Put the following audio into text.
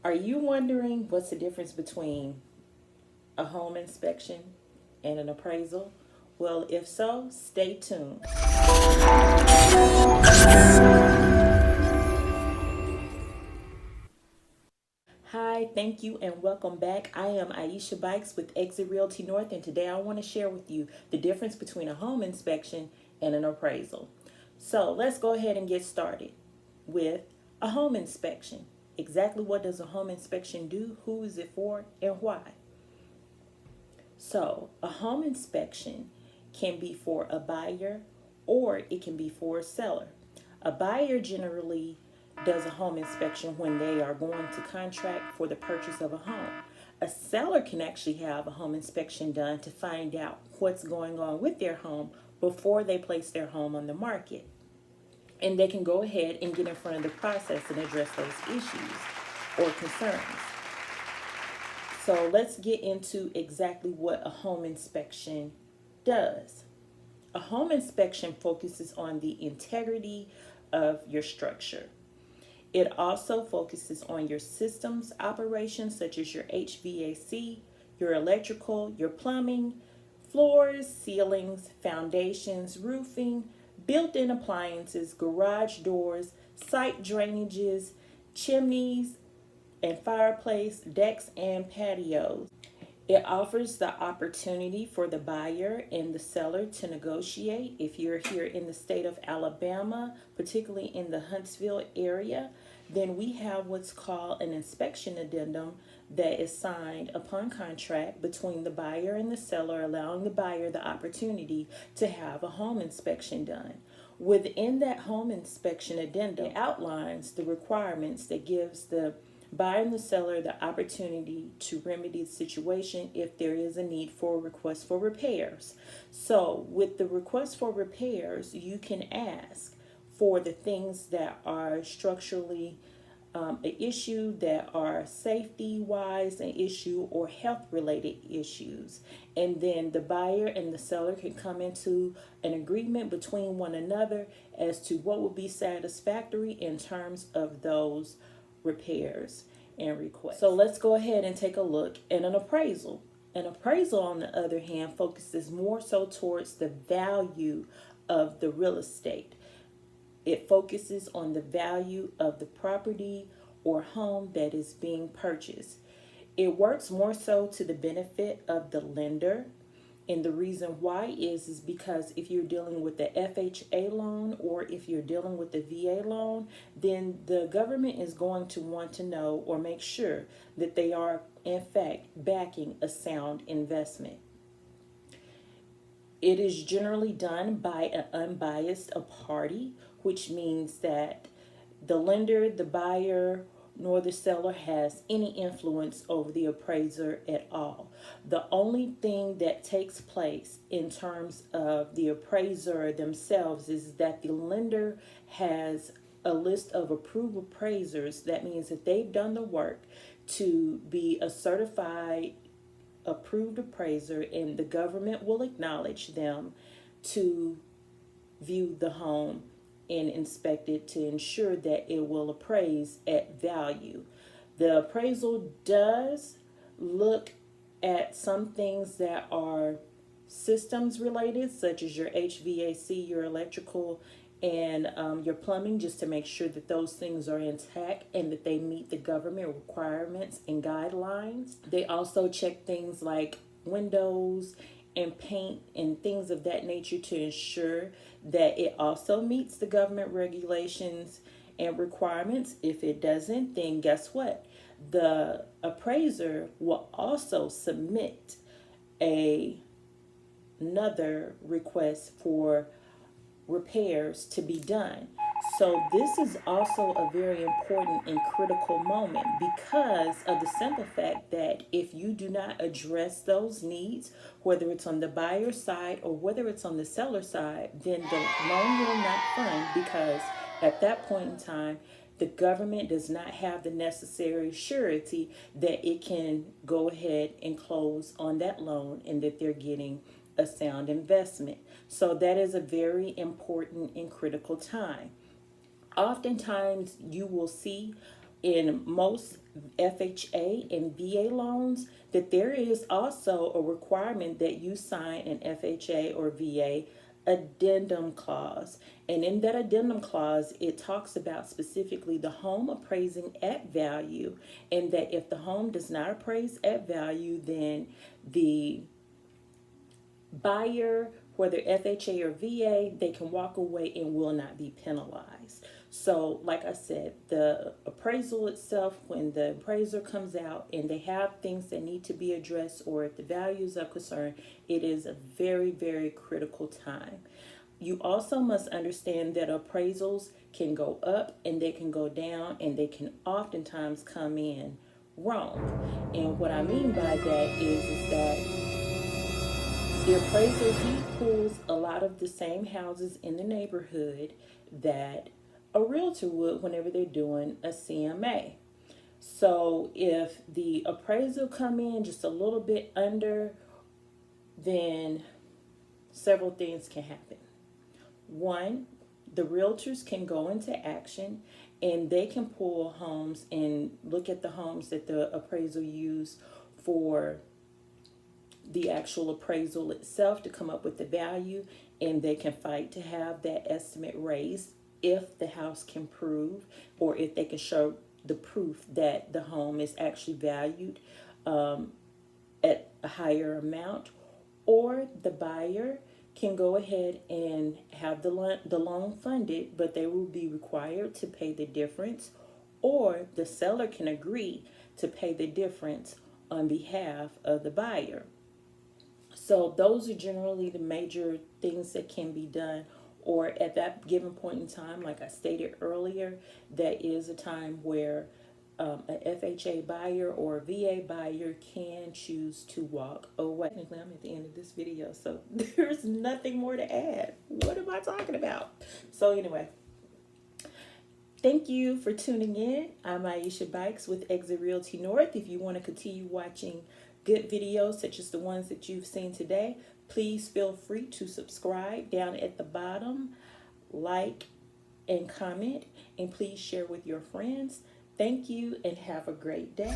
Are you wondering what's the difference between a home inspection and an appraisal? Well, if so, stay tuned. Hi, thank you, and welcome back. I am Aisha Bikes with Exit Realty North, and today I want to share with you the difference between a home inspection and an appraisal. So let's go ahead and get started with a home inspection. Exactly what does a home inspection do? Who is it for, and why? So, a home inspection can be for a buyer or it can be for a seller. A buyer generally does a home inspection when they are going to contract for the purchase of a home. A seller can actually have a home inspection done to find out what's going on with their home before they place their home on the market. And they can go ahead and get in front of the process and address those issues or concerns. So let's get into exactly what a home inspection does. A home inspection focuses on the integrity of your structure. It also focuses on your systems operations, such as your HVAC, your electrical, your plumbing, floors, ceilings, foundations, roofing, built-in appliances, garage doors, site drainages, chimneys, and fireplace, decks, and patios. It offers the opportunity for the buyer and the seller to negotiate. If you're here in the state of Alabama, particularly in the Huntsville area, then we have what's called an inspection addendum that is signed upon contract between the buyer and the seller, allowing the buyer the opportunity to have a home inspection done. Within that home inspection addendum, it outlines the requirements that gives the buyer and the seller the opportunity to remedy the situation if there is a need for a request for repairs. So with the request for repairs, you can ask for the things that are structurally an issue, that are safety wise an issue, or health related issues. And then the buyer and the seller can come into an agreement between one another as to what will be satisfactory in terms of those repairs and requests. So let's go ahead and take a look at an appraisal. An appraisal, on the other hand, focuses more so towards the value of the real estate. It focuses on the value of the property or home that is being purchased. It works more so to the benefit of the lender. And the reason why is because if you're dealing with the FHA loan or if you're dealing with the VA loan, then the government is going to want to know or make sure that they are in fact backing a sound investment. It is generally done by an unbiased party, which means that the lender, the buyer, nor the seller has any influence over the appraiser at all. The only thing that takes place in terms of the appraiser themselves is that the lender has a list of approved appraisers. That means that they've done the work to be a certified approved appraiser, and the government will acknowledge them to view the home and inspect it to ensure that it will appraise at value. The appraisal does look at some things that are systems related, such as your HVAC, your electrical, and your plumbing, just to make sure that those things are intact and that they meet the government requirements and guidelines. They also check things like windows and paint and things of that nature to ensure that it also meets the government regulations and requirements. If it doesn't, then guess what? The appraiser will also submit another request for repairs to be done. So this is also a very important and critical moment because of the simple fact that if you do not address those needs, whether it's on the buyer side or whether it's on the seller side, then the loan will not fund, because at that point in time, the government does not have the necessary surety that it can go ahead and close on that loan and that they're getting a sound investment. So that is a very important and critical time. Oftentimes you will see in most FHA and VA loans, that there is also a requirement that you sign an FHA or VA addendum clause. And in that addendum clause, it talks about specifically the home appraising at value, and that if the home does not appraise at value, then the buyer, whether FHA or VA, they can walk away and will not be penalized. So, like I said, the appraisal itself, when the appraiser comes out and they have things that need to be addressed, or if the values are concerned, it is a very, very critical time. You also must understand that appraisals can go up and they can go down, and they can oftentimes come in wrong. And what I mean by that is that the appraiser, he pulls a lot of the same houses in the neighborhood that a realtor would whenever they're doing a CMA. So if the appraisal come in just a little bit under, then several things can happen. One, the realtors can go into action and they can pull homes and look at the homes that the appraisal used for the actual appraisal itself to come up with the value, and they can fight to have that estimate raised if the house can prove, or if they can show the proof that the home is actually valued at a higher amount. Or the buyer can go ahead and have the loan funded, but they will be required to pay the difference, or the seller can agree to pay the difference on behalf of the buyer. So those are generally the major things that can be done, or at that given point in time. Like I stated earlier, there is a time where a FHA buyer or a VA buyer can choose to walk away. Technically, I'm at the end of this video, so there's nothing more to add. What am I talking about? So anyway, thank you for tuning in. I'm Aisha Bikes with Exit Realty North. If you want to continue watching good videos such as the ones that you've seen today, please feel free to subscribe down at the bottom, like and comment, and please share with your friends. Thank you and have a great day.